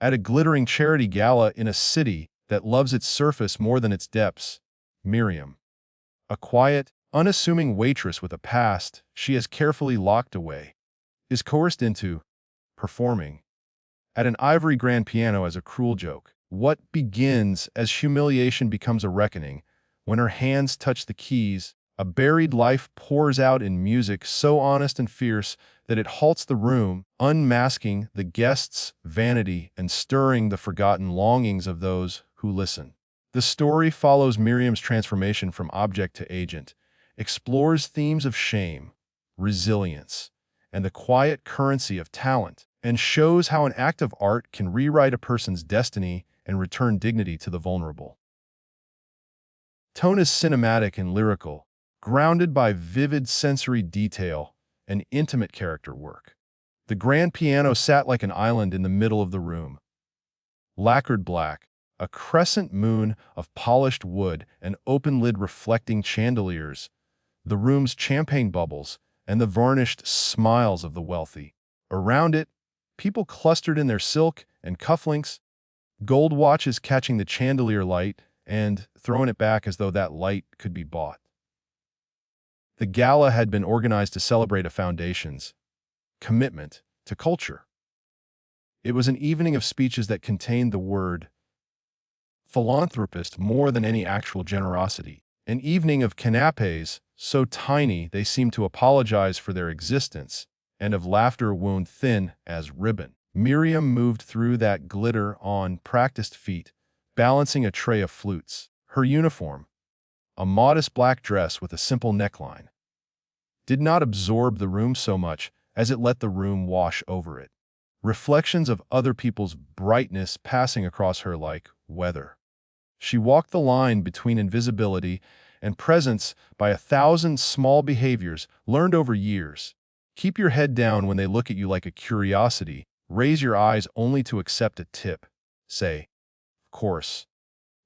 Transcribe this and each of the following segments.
At a glittering charity gala in a city that loves its surface more than its depths, Miriam, a quiet, unassuming waitress with a past she has carefully locked away, is coerced into performing at an ivory grand piano as a cruel joke. What begins as humiliation becomes a reckoning. When her hands touch the keys, a buried life pours out in music so honest and fierce that it halts the room, unmasking the guests' vanity and stirring the forgotten longings of those who listen. The story follows Miriam's transformation from object to agent, explores themes of shame, resilience, and the quiet currency of talent, and shows how an act of art can rewrite a person's destiny and return dignity to the vulnerable. Tone is cinematic and lyrical, grounded by vivid sensory detail and intimate character work. The grand piano sat like an island in the middle of the room. Lacquered black, a crescent moon of polished wood, an open lid reflecting chandeliers, the room's champagne bubbles, and the varnished smiles of the wealthy. Around it, people clustered in their silk and cufflinks, gold watches catching the chandelier light and throwing it back as though that light could be bought. The gala had been organized to celebrate a foundation's commitment to culture. It was an evening of speeches that contained the word philanthropist more than any actual generosity. An evening of canapes so tiny they seemed to apologize for their existence, and of laughter wound thin as ribbon. Miriam moved through that glitter on practiced feet, balancing a tray of flutes. Her uniform, a modest black dress with a simple neckline, did not absorb the room so much as it let the room wash over it. Reflections of other people's brightness passing across her like weather. She walked the line between invisibility and presence by 1,000 small behaviors learned over years. Keep your head down when they look at you like a curiosity. Raise your eyes only to accept a tip. Say, of course,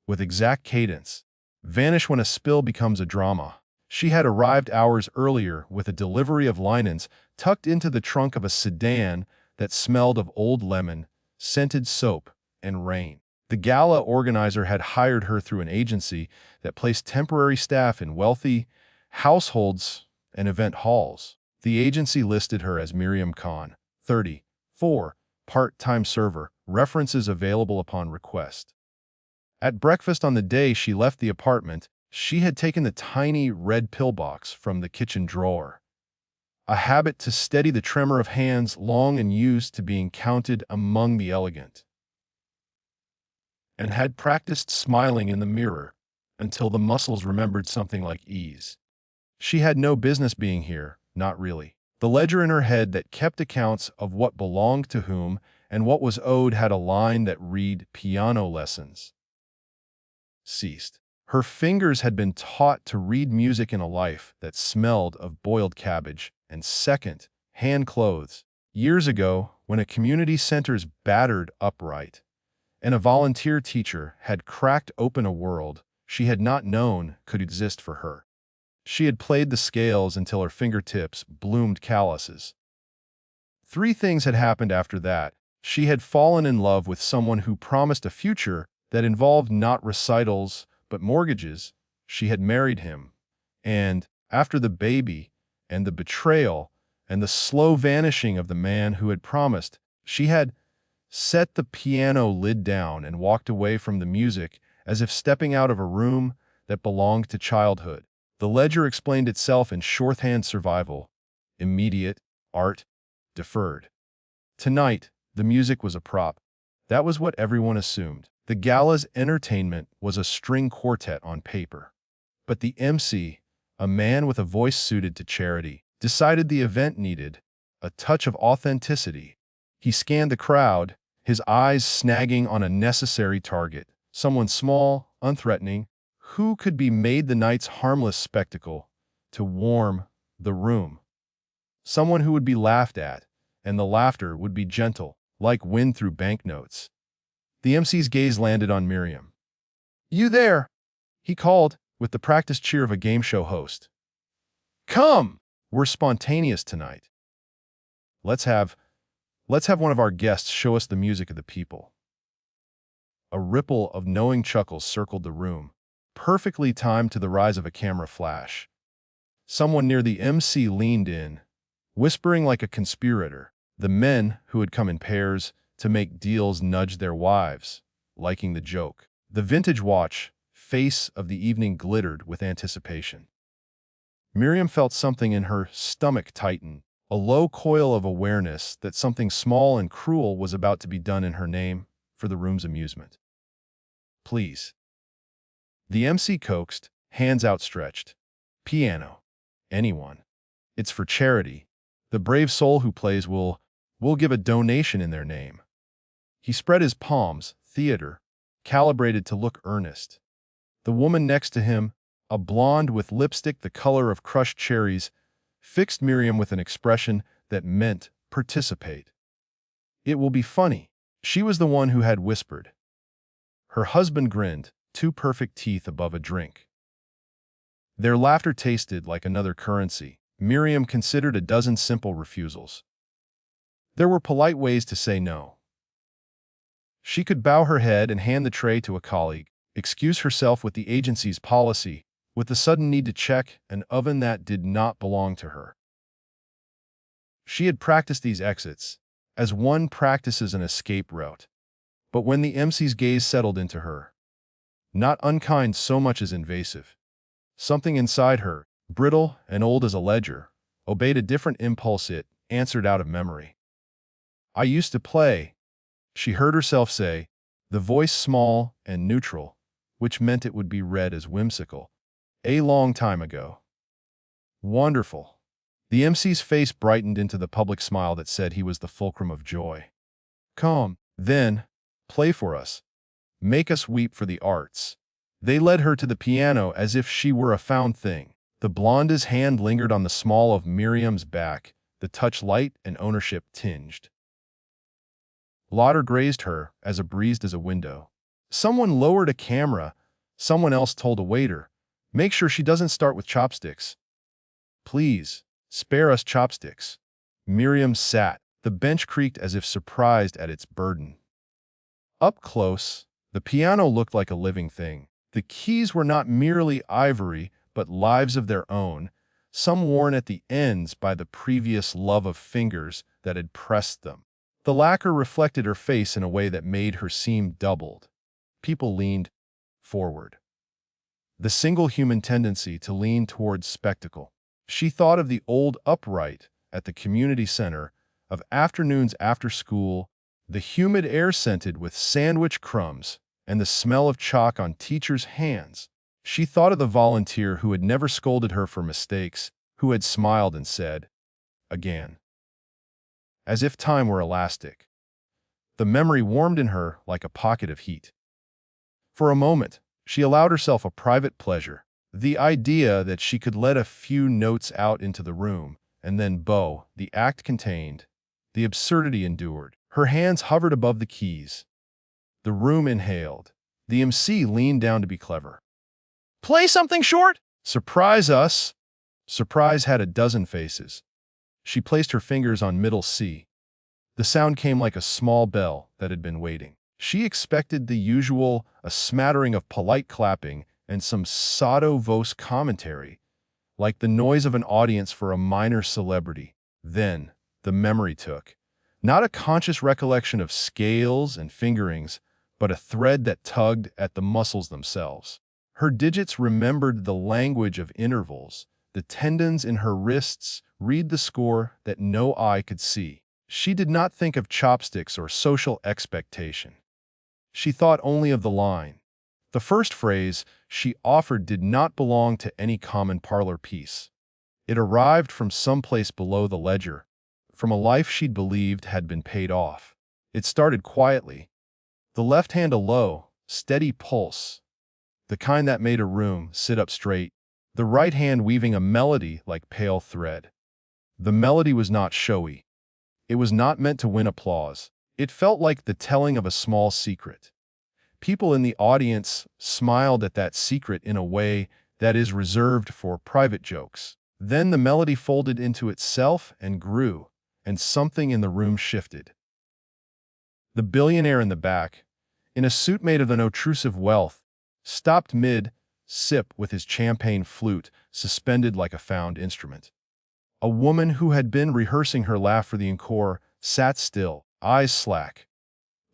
with exact cadence. Vanish when a spill becomes a drama. She had arrived hours earlier with a delivery of linens tucked into the trunk of a sedan that smelled of old lemon, scented soap, and rain. The gala organizer had hired her through an agency that placed temporary staff in wealthy households and event halls. The agency listed her as Miriam Khan, 34, part-time server, references available upon request. At breakfast on the day she left the apartment, she had taken the tiny red pillbox from the kitchen drawer, a habit to steady the tremor of hands long and used to being counted among the elegant, and had practiced smiling in the mirror until the muscles remembered something like ease. She had no business being here, not really. The ledger in her head that kept accounts of what belonged to whom and what was owed had a line that read piano lessons. Ceased. Her fingers had been taught to read music in a life that smelled of boiled cabbage and second-hand clothes. Years ago, when a community center's battered upright and a volunteer teacher had cracked open a world she had not known could exist for her. She had played the scales until her fingertips bloomed calluses. 3 things had happened after that. She had fallen in love with someone who promised a future that involved not recitals but mortgages. She had married him. And, after the baby and the betrayal and the slow vanishing of the man who had promised, she had set the piano lid down and walked away from the music as if stepping out of a room that belonged to childhood. The ledger explained itself in shorthand: survival, immediate, art, deferred. Tonight, the music was a prop. That was what everyone assumed. The gala's entertainment was a string quartet on paper. But the MC, a man with a voice suited to charity, decided the event needed a touch of authenticity. He scanned the crowd, his eyes snagging on a necessary target. Someone small, unthreatening, who could be made the night's harmless spectacle to warm the room. Someone who would be laughed at, and the laughter would be gentle, like wind through banknotes. The MC's gaze landed on Miriam. "You there?" he called, with the practiced cheer of a game show host. "Come! We're spontaneous tonight. Let's have one of our guests show us the music of the people." A ripple of knowing chuckles circled the room, perfectly timed to the rise of a camera flash. Someone near the MC leaned in, whispering like a conspirator. The men, who had come in pairs to make deals, nudged their wives, liking the joke. The vintage watch face of the evening glittered with anticipation. Miriam felt something in her stomach tighten, a low coil of awareness that something small and cruel was about to be done in her name for the room's amusement. Please. The MC coaxed, hands outstretched. Piano. Anyone. It's for charity. The brave soul who plays will give a donation in their name. He spread his palms, theater, calibrated to look earnest. The woman next to him, a blonde with lipstick the color of crushed cherries, fixed Miriam with an expression that meant participate. It will be funny. She was the one who had whispered. Her husband grinned, two perfect teeth above a drink. Their laughter tasted like another currency. Miriam considered a dozen simple refusals. There were polite ways to say no. She could bow her head and hand the tray to a colleague, excuse herself with the agency's policy, with the sudden need to check an oven that did not belong to her. She had practiced these exits, as one practices an escape route. But when the MC's gaze settled into her, not unkind so much as invasive, something inside her, brittle and old as a ledger, obeyed a different impulse. It answered out of memory. I used to play, she heard herself say, the voice small and neutral, which meant it would be read as whimsical, a long time ago. Wonderful. The MC's face brightened into the public smile that said he was the fulcrum of joy. Come, then, play for us. Make us weep for the arts. They led her to the piano as if she were a found thing. The blonde's hand lingered on the small of Miriam's back, the touch light and ownership tinged. Laughter grazed her as a breezed as a window. Someone lowered a camera. Someone else told a waiter, make sure she doesn't start with chopsticks. Please, spare us chopsticks. Miriam sat. The bench creaked as if surprised at its burden. Up close, the piano looked like a living thing. The keys were not merely ivory, but lives of their own, some worn at the ends by the previous love of fingers that had pressed them. The lacquer reflected her face in a way that made her seem doubled. People leaned forward. The single human tendency to lean towards spectacle. She thought of the old upright at the community center, of afternoons after school, the humid air scented with sandwich crumbs, and the smell of chalk on teachers' hands. She thought of the volunteer who had never scolded her for mistakes, who had smiled and said, again. As if time were elastic. The memory warmed in her like a pocket of heat. For a moment, she allowed herself a private pleasure, the idea that she could let a few notes out into the room, and then bow, the act contained, the absurdity endured. Her hands hovered above the keys. The room inhaled. The MC leaned down to be clever. Play something short? Surprise us. Surprise had a dozen faces. She placed her fingers on middle C. The sound came like a small bell that had been waiting. She expected the usual, a smattering of polite clapping and some sotto voce commentary, like the noise of an audience for a minor celebrity. Then, the memory took. Not a conscious recollection of scales and fingerings, but a thread that tugged at the muscles themselves. Her digits remembered the language of intervals, the tendons in her wrists read the score that no eye could see. She did not think of chopsticks or social expectation. She thought only of the line. The first phrase she offered did not belong to any common parlor piece. It arrived from someplace below the ledger, from a life she'd believed had been paid off. It started quietly. The left hand a low, steady pulse, the kind that made a room sit up straight, the right hand weaving a melody like pale thread. The melody was not showy. It was not meant to win applause. It felt like the telling of a small secret. People in the audience smiled at that secret in a way that is reserved for private jokes. Then the melody folded into itself and grew, and something in the room shifted. The billionaire in the back, in a suit made of an obtrusive wealth, stopped mid-sip with his champagne flute suspended like a found instrument. A woman who had been rehearsing her laugh for the encore sat still, eyes slack.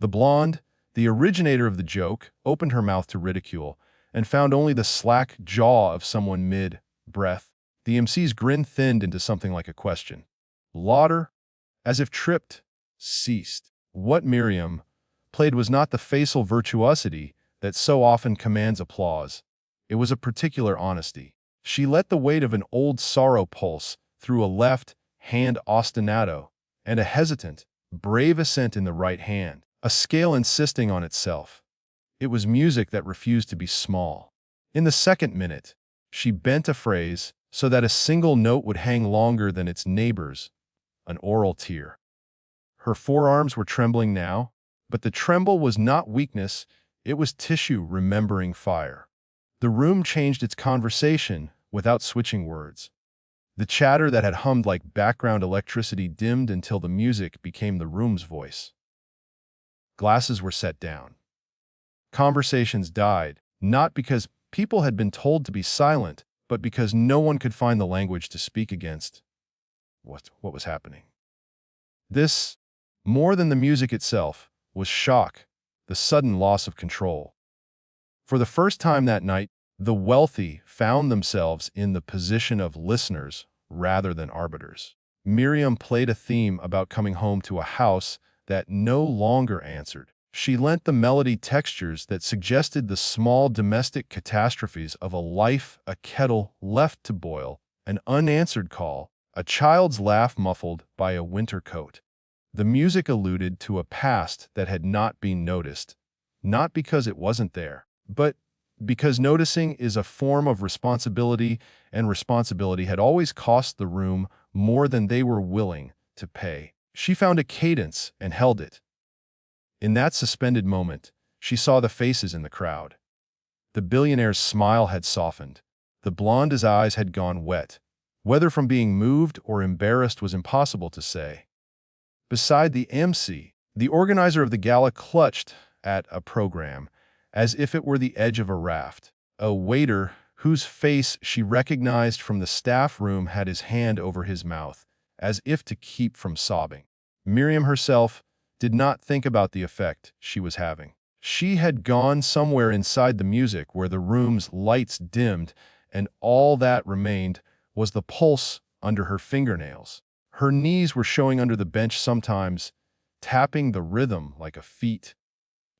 The blonde, the originator of the joke, opened her mouth to ridicule and found only the slack jaw of someone mid-breath. The MC's grin thinned into something like a question. Lauder, as if tripped, ceased. What Miriam played was not the facial virtuosity that so often commands applause. It was a particular honesty. She let the weight of an old sorrow pulse through a left-hand ostinato and a hesitant, brave assent in the right hand, a scale insisting on itself. It was music that refused to be small. In the second minute, she bent a phrase so that a single note would hang longer than its neighbors, an oral tear. Her forearms were trembling now, but the tremble was not weakness, it was tissue remembering fire. The room changed its conversation without switching words. The chatter that had hummed like background electricity dimmed until the music became the room's voice. Glasses were set down. Conversations died, not because people had been told to be silent, but because no one could find the language to speak against what was happening. This, more than the music itself, was shock, the sudden loss of control. For the first time that night, the wealthy found themselves in the position of listeners rather than arbiters. Miriam played a theme about coming home to a house that no longer answered. She lent the melody textures that suggested the small domestic catastrophes of a life, a kettle left to boil, an unanswered call, a child's laugh muffled by a winter coat. The music alluded to a past that had not been noticed, not because it wasn't there, but because noticing is a form of responsibility, and responsibility had always cost the room more than they were willing to pay. She found a cadence and held it. In that suspended moment, she saw the faces in the crowd. The billionaire's smile had softened. The blonde's eyes had gone wet. Whether from being moved or embarrassed was impossible to say. Beside the MC, the organizer of the gala clutched at a program, as if it were the edge of a raft. A waiter, whose face she recognized from the staff room, had his hand over his mouth, as if to keep from sobbing. Miriam herself did not think about the effect she was having. She had gone somewhere inside the music where the room's lights dimmed, and all that remained was the pulse under her fingernails. Her knees were showing under the bench sometimes, tapping the rhythm like a feet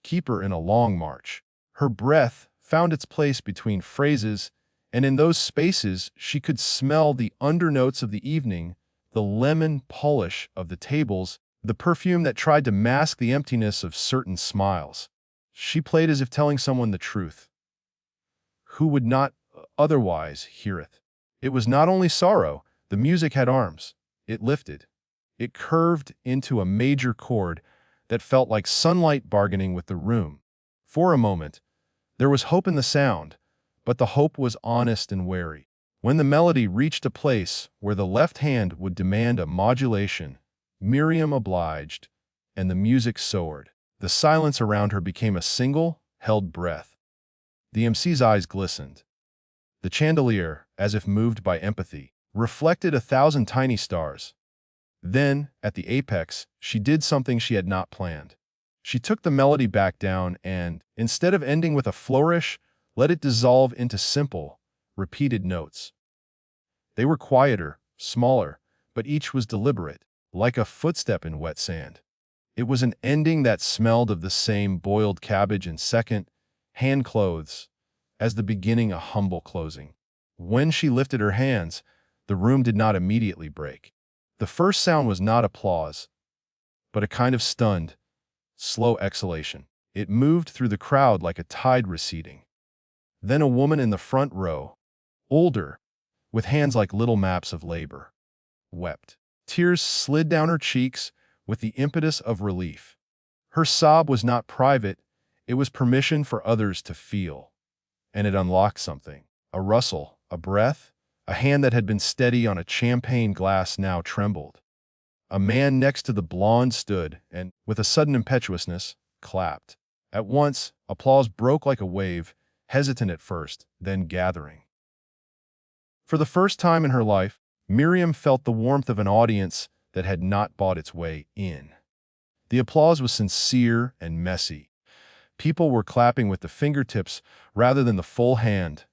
keeper in a long march. Her breath found its place between phrases, and in those spaces she could smell the undernotes of the evening, the lemon polish of the tables, the perfume that tried to mask the emptiness of certain smiles. She played as if telling someone the truth, who would not otherwise hear it. It was not only sorrow, the music had arms. It lifted. It curved into a major chord that felt like sunlight bargaining with the room. For a moment, there was hope in the sound, but the hope was honest and wary. When the melody reached a place where the left hand would demand a modulation, Miriam obliged, and the music soared. The silence around her became a single, held breath. The MC's eyes glistened. The chandelier, as if moved by empathy, reflected 1,000 tiny stars. Then, at the apex, she did something she had not planned. She took the melody back down and, instead of ending with a flourish, let it dissolve into simple, repeated notes. They were quieter, smaller, but each was deliberate, like a footstep in wet sand. It was an ending that smelled of the same boiled cabbage and second-hand clothes as the beginning, a humble closing. When she lifted her hands, the room did not immediately break. The first sound was not applause, but a kind of stunned, slow exhalation. It moved through the crowd like a tide receding. Then a woman in the front row, older, with hands like little maps of labor, wept. Tears slid down her cheeks with the impetus of relief. Her sob was not private, it was permission for others to feel. And it unlocked something. A rustle, a breath, a hand that had been steady on a champagne glass now trembled. A man next to the blonde stood and, with a sudden impetuousness, clapped. At once, applause broke like a wave, hesitant at first, then gathering. For the first time in her life, Miriam felt the warmth of an audience that had not bought its way in. The applause was sincere and messy. People were clapping with the fingertips rather than the full hand,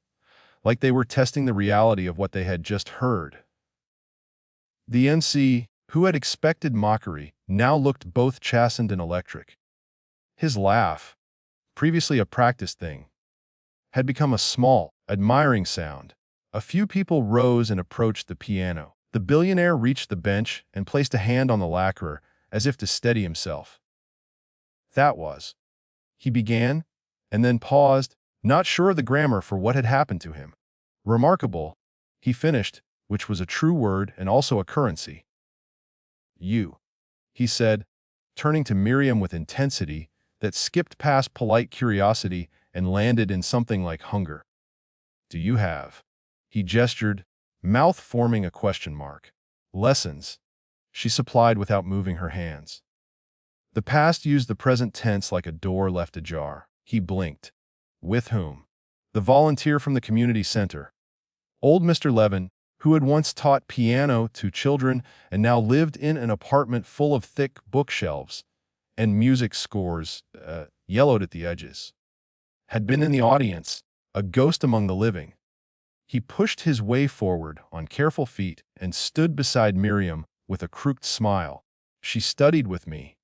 like they were testing the reality of what they had just heard. The MC, who had expected mockery, now looked both chastened and electric. His laugh, previously a practiced thing, had become a small, admiring sound. A few people rose and approached the piano. The billionaire reached the bench and placed a hand on the lacquer as if to steady himself. That was. He began, and then paused, not sure of the grammar for what had happened to him. Remarkable, he finished, which was a true word and also a currency. You, he said, turning to Miriam with intensity that skipped past polite curiosity and landed in something like hunger. Do you have? He gestured, mouth forming a question mark. Lessons, she supplied without moving her hands. The past used the present tense like a door left ajar. He blinked. With whom? The volunteer from the community center. Old Mr. Levin, who had once taught piano to children and now lived in an apartment full of thick bookshelves and music scores, yellowed at the edges, had been in the audience, a ghost among the living. He pushed his way forward on careful feet and stood beside Miriam with a crooked smile. She studied with me,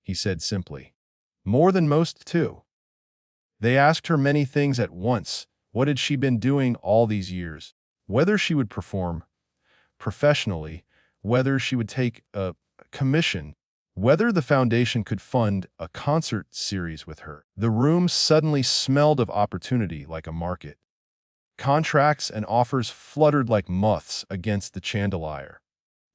he said simply. More than most, too. They asked her many things at once. What had she been doing all these years? Whether she would perform professionally, whether she would take a commission, whether the foundation could fund a concert series with her. The room suddenly smelled of opportunity like a market. Contracts and offers fluttered like moths against the chandelier.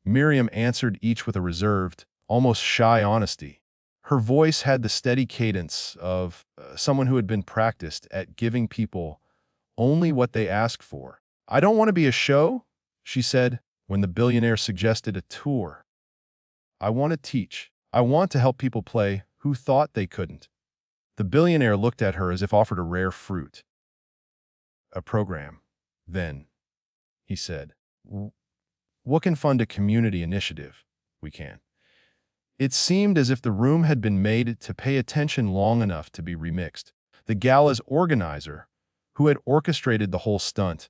Miriam answered each with a reserved, almost shy honesty. Her voice had the steady cadence of someone who had been practiced at giving people only what they asked for. I don't want to be a show, she said, when the billionaire suggested a tour. I want to teach. I want to help people play who thought they couldn't. The billionaire looked at her as if offered a rare fruit. A program, then, he said. What can fund a community initiative? We can. It seemed as if the room had been made to pay attention long enough to be remixed. The gala's organizer, who had orchestrated the whole stunt,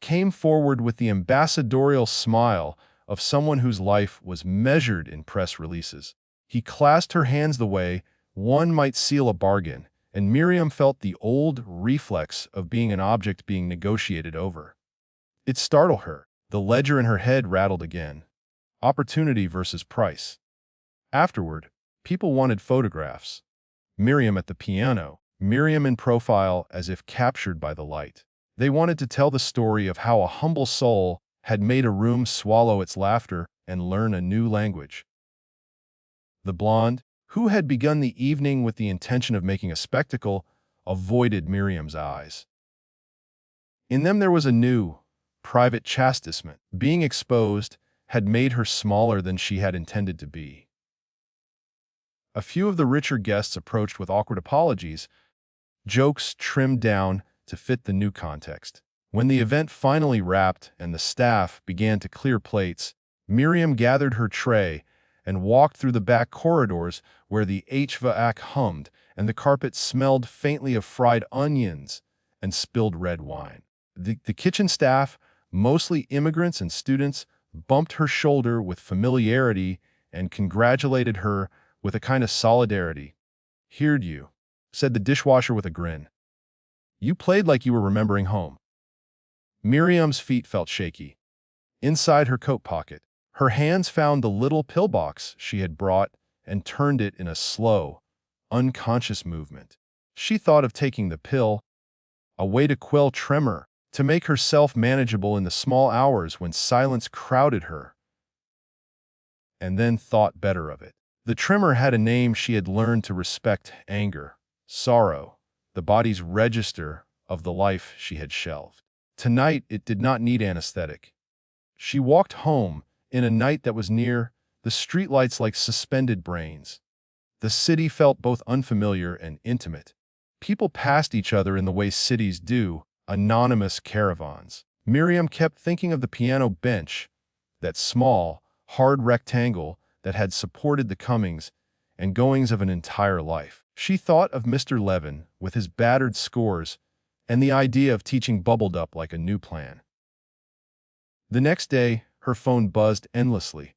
came forward with the ambassadorial smile of someone whose life was measured in press releases. He clasped her hands the way one might seal a bargain, and Miriam felt the old reflex of being an object being negotiated over. It startled her. The ledger in her head rattled again. Opportunity versus price. Afterward, people wanted photographs. Miriam at the piano, Miriam in profile as if captured by the light. They wanted to tell the story of how a humble soul had made a room swallow its laughter and learn a new language. The blonde, who had begun the evening with the intention of making a spectacle, avoided Miriam's eyes. In them there was a new, private chastisement. Being exposed had made her smaller than she had intended to be. A few of the richer guests approached with awkward apologies, jokes trimmed down to fit the new context. When the event finally wrapped and the staff began to clear plates, Miriam gathered her tray and walked through the back corridors where the HVAC hummed and the carpet smelled faintly of fried onions and spilled red wine. The kitchen staff, mostly immigrants and students, bumped her shoulder with familiarity and congratulated her with a kind of solidarity. "Heard you," said the dishwasher with a grin. "You played like you were remembering home." Miriam's feet felt shaky. Inside her coat pocket, her hands found the little pillbox she had brought and turned it in a slow, unconscious movement. She thought of taking the pill, a way to quell tremor, to make herself manageable in the small hours when silence crowded her, and then thought better of it. The tremor had a name she had learned to respect: anger, sorrow, the body's register of the life she had shelved. Tonight it did not need anesthetic. She walked home in a night that was near, the streetlights like suspended brains. The city felt both unfamiliar and intimate. People passed each other in the way cities do, anonymous caravans. Miriam kept thinking of the piano bench, that small, hard rectangle that had supported the comings and goings of an entire life. She thought of Mr. Levin with his battered scores and the idea of teaching bubbled up like a new plan. The next day, her phone buzzed endlessly.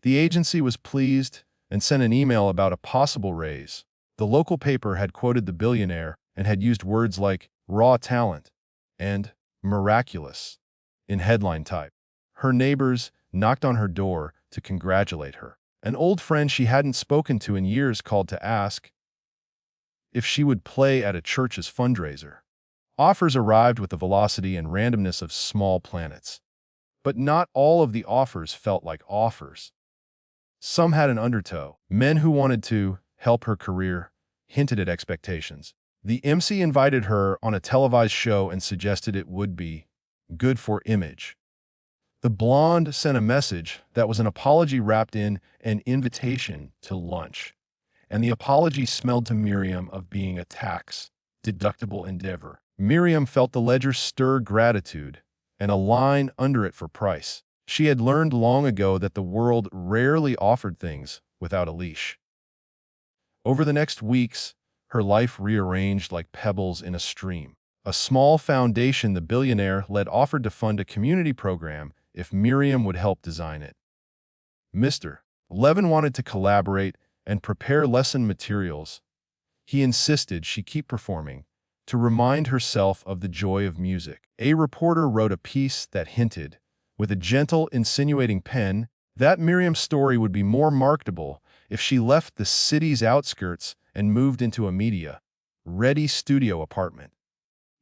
The agency was pleased and sent an email about a possible raise. The local paper had quoted the billionaire and had used words like raw talent and miraculous in headline type. Her neighbors knocked on her door to congratulate her. An old friend she hadn't spoken to in years called to ask if she would play at a church's fundraiser. Offers arrived with the velocity and randomness of small planets. But not all of the offers felt like offers. Some had an undertow. Men who wanted to help her career hinted at expectations. The MC invited her on a televised show and suggested it would be good for image. The blonde sent a message that was an apology wrapped in an invitation to lunch, and the apology smelled to Miriam of being a tax-deductible endeavor. Miriam felt the ledger stir gratitude and a line under it for price. She had learned long ago that the world rarely offered things without a leash. Over the next weeks, her life rearranged like pebbles in a stream. A small foundation the billionaire led offered to fund a community program if Miriam would help design it. Mr. Levin wanted to collaborate and prepare lesson materials. He insisted she keep performing to remind herself of the joy of music. A reporter wrote a piece that hinted, with a gentle, insinuating pen, that Miriam's story would be more marketable if she left the city's outskirts and moved into a media-ready studio apartment.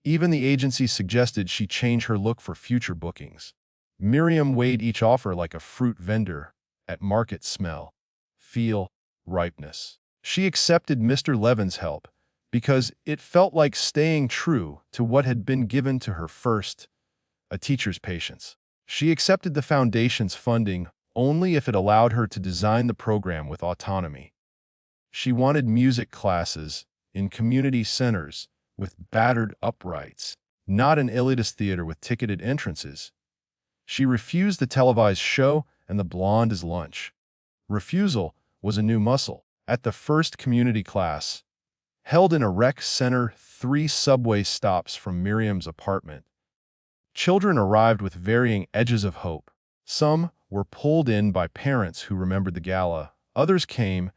Even the agency suggested she change her look for future bookings. Miriam weighed each offer like a fruit vendor at market smell, feel, ripeness. She accepted Mr. Levin's help because it felt like staying true to what had been given to her first, a teacher's patience. She accepted the foundation's funding only if it allowed her to design the program with autonomy. She wanted music classes in community centers with battered uprights, not an elitist theater with ticketed entrances. She refused the televised show and the blonde's lunch. Refusal was a new muscle. At the first community class, held in a rec center 3 subway stops from Miriam's apartment, children arrived with varying edges of hope. Some were pulled in by parents who remembered the gala. Others came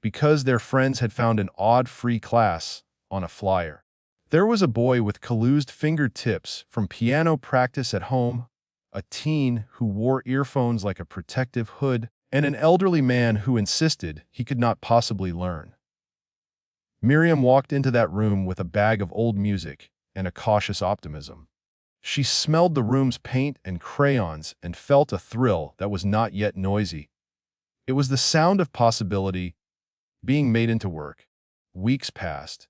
because their friends had found an odd free class on a flyer. There was a boy with calloused fingertips from piano practice at home, a teen who wore earphones like a protective hood, and an elderly man who insisted he could not possibly learn. Miriam walked into that room with a bag of old music and a cautious optimism. She smelled the room's paint and crayons and felt a thrill that was not yet noisy. It was the sound of possibility being made into work. Weeks passed.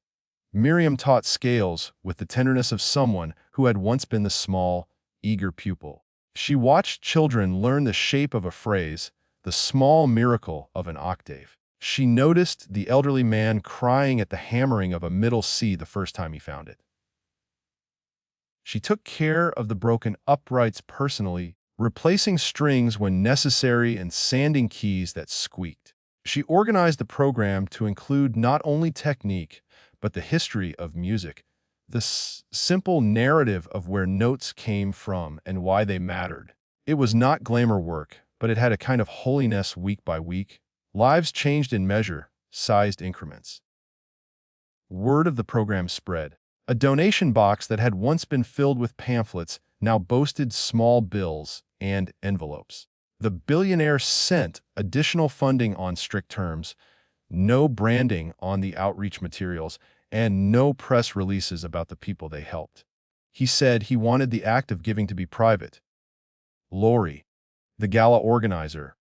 Miriam taught scales with the tenderness of someone who had once been the small, eager pupil. She watched children learn the shape of a phrase, the small miracle of an octave. She noticed the elderly man crying at the hammering of a middle C the first time he found it. She took care of the broken uprights personally, replacing strings when necessary and sanding keys that squeaked. She organized the program to include not only technique, but the history of music, the simple narrative of where notes came from and why they mattered. It was not glamour work, but it had a kind of holiness week by week. Lives changed in measure-sized increments. Word of the program spread. A donation box that had once been filled with pamphlets now boasted small bills and envelopes. The billionaire sent additional funding on strict terms, no branding on the outreach materials, and no press releases about the people they helped. He said he wanted the act of giving to be private. Lori, the gala organizer,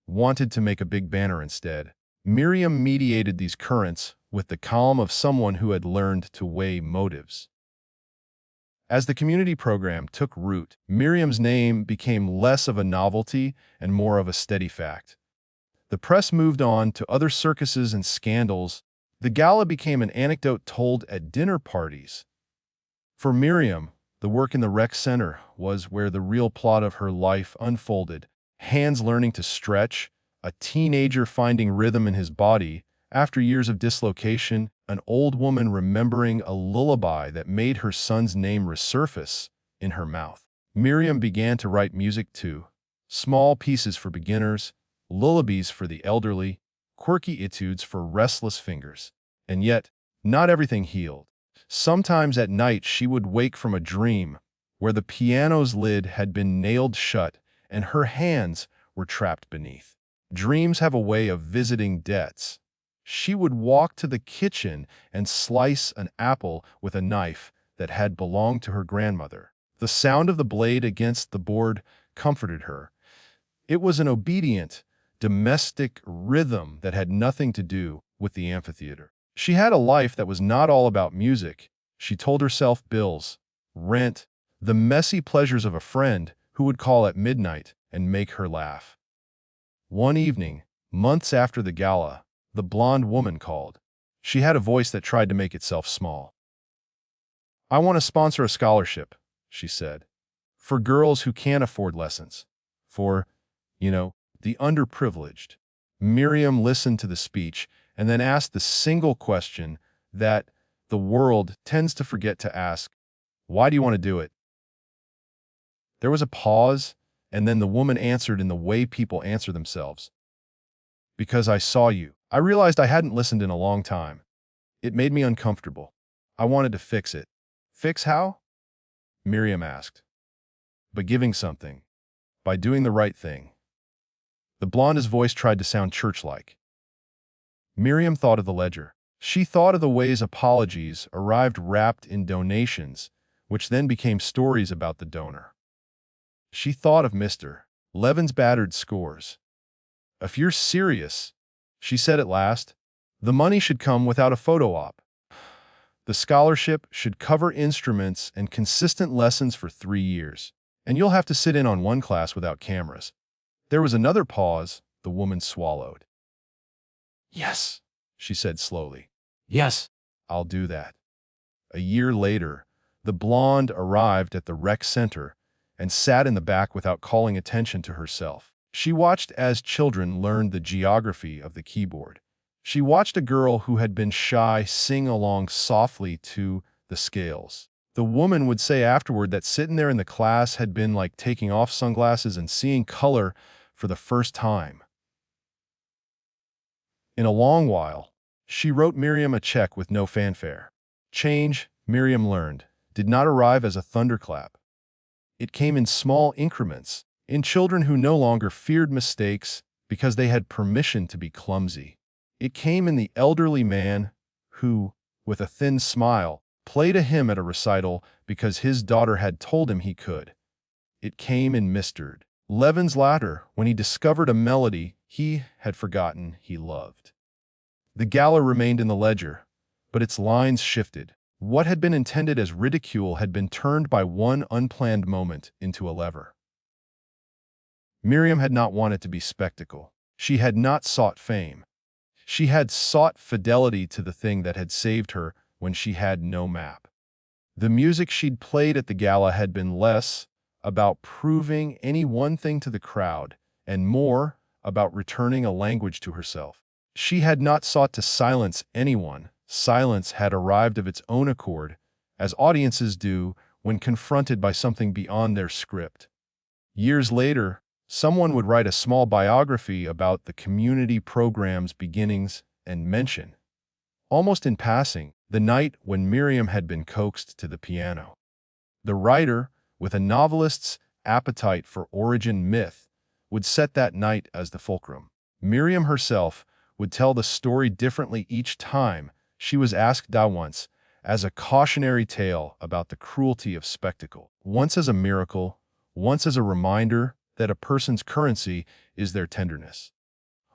wanted to make a big banner instead. Miriam mediated these currents with the calm of someone who had learned to weigh motives. As the community program took root, Miriam's name became less of a novelty and more of a steady fact. The press moved on to other circuses and scandals. The gala became an anecdote told at dinner parties. For Miriam, the work in the rec center was where the real plot of her life unfolded. Hands learning to stretch, a teenager finding rhythm in his body, after years of dislocation, an old woman remembering a lullaby that made her son's name resurface in her mouth. Miriam began to write music too. Small pieces for beginners, lullabies for the elderly, quirky etudes for restless fingers. And yet, not everything healed. Sometimes at night she would wake from a dream where the piano's lid had been nailed shut and her hands were trapped beneath. Dreams have a way of visiting debts. She would walk to the kitchen and slice an apple with a knife that had belonged to her grandmother. The sound of the blade against the board comforted her. It was an obedient, domestic rhythm that had nothing to do with the amphitheater. She had a life that was not all about music. She told herself bills, rent, the messy pleasures of a friend who would call at midnight and make her laugh. One evening, months after the gala, the blonde woman called. She had a voice that tried to make itself small. "I want to sponsor a scholarship," she said, "for girls who can't afford lessons. For, the underprivileged." Miriam listened to the speech and then asked the single question that the world tends to forget to ask: why do you want to do it? There was a pause, and then the woman answered in the way people answer themselves. "Because I saw you. I realized I hadn't listened in a long time. It made me uncomfortable. I wanted to fix it." "Fix how?" Miriam asked. "By giving something. By doing the right thing." The blonde's voice tried to sound church-like. Miriam thought of the ledger. She thought of the ways apologies arrived wrapped in donations, which then became stories about the donor. She thought of Mr. Levin's battered scores. "If you're serious," she said at last, "the money should come without a photo op. The scholarship should cover instruments and consistent lessons for 3 years, and you'll have to sit in on one class without cameras." There was another pause. The woman swallowed. "Yes," she said slowly. "Yes, I'll do that." A year later, the blonde arrived at the rec center and sat in the back without calling attention to herself. She watched as children learned the geography of the keyboard. She watched a girl who had been shy sing along softly to the scales. The woman would say afterward that sitting there in the class had been like taking off sunglasses and seeing color for the first time. In a long while, she wrote Miriam a check with no fanfare. Change, Miriam learned, did not arrive as a thunderclap. It came in small increments, in children who no longer feared mistakes because they had permission to be clumsy. It came in the elderly man who, with a thin smile, played a hymn at a recital because his daughter had told him he could. It came in Mr. Levin's laughter when he discovered a melody he had forgotten he loved. The gala remained in the ledger, but its lines shifted. What had been intended as ridicule had been turned by one unplanned moment into a lever. Miriam had not wanted to be spectacle. She had not sought fame. She had sought fidelity to the thing that had saved her when she had no map. The music she'd played at the gala had been less about proving any one thing to the crowd and more about returning a language to herself. She had not sought to silence anyone. Silence had arrived of its own accord, as audiences do when confronted by something beyond their script. Years later, someone would write a small biography about the community program's beginnings and mention, almost in passing, the night when Miriam had been coaxed to the piano. The writer, with a novelist's appetite for origin myth, would set that night as the fulcrum. Miriam herself would tell the story differently each time she was asked once as a cautionary tale about the cruelty of spectacle, once as a miracle, once as a reminder that a person's currency is their tenderness.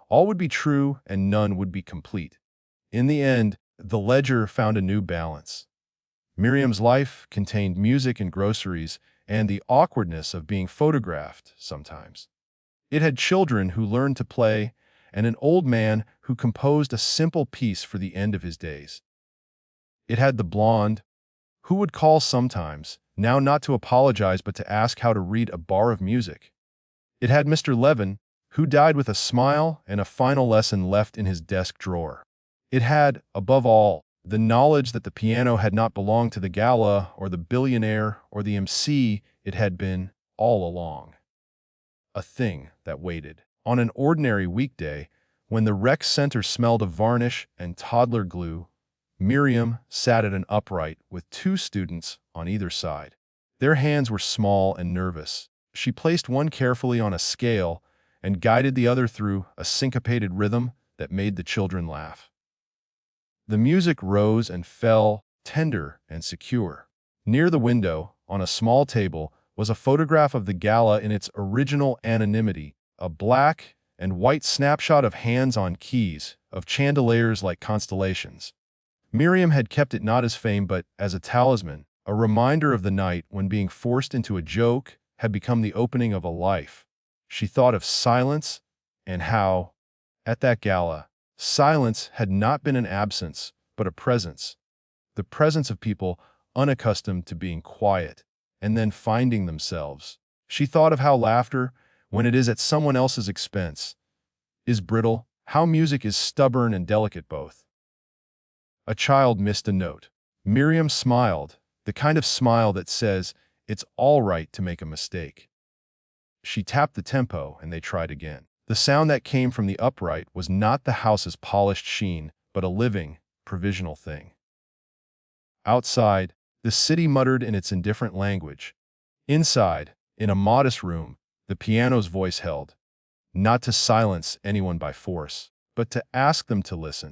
All would be true and none would be complete. In the end, the ledger found a new balance. Miriam's life contained music and groceries and the awkwardness of being photographed sometimes. It had children who learned to play and an old man who composed a simple piece for the end of his days. It had the blonde, who would call sometimes, now not to apologize but to ask how to read a bar of music. It had Mr. Levin, who died with a smile and a final lesson left in his desk drawer. It had, above all, the knowledge that the piano had not belonged to the gala or the billionaire or the MC. It had been, all along, a thing that waited. On an ordinary weekday, when the rec center smelled of varnish and toddler glue, Miriam sat at an upright with two students on either side. Their hands were small and nervous. She placed one carefully on a scale and guided the other through a syncopated rhythm that made the children laugh. The music rose and fell, tender and secure. Near the window, on a small table, was a photograph of the gala in its original anonymity, a black and white snapshot of hands on keys, of chandeliers like constellations. Miriam had kept it not as fame but as a talisman, a reminder of the night when being forced into a joke had become the opening of a life. She thought of silence and how, at that gala, silence had not been an absence but a presence, the presence of people unaccustomed to being quiet and then finding themselves. She thought of how laughter, when it is at someone else's expense, is brittle, how music is stubborn and delicate both. A child missed a note. Miriam smiled, the kind of smile that says, it's all right to make a mistake. She tapped the tempo and they tried again. The sound that came from the upright was not the house's polished sheen, but a living, provisional thing. Outside, the city muttered in its indifferent language. Inside, in a modest room, the piano's voice held, not to silence anyone by force, but to ask them to listen.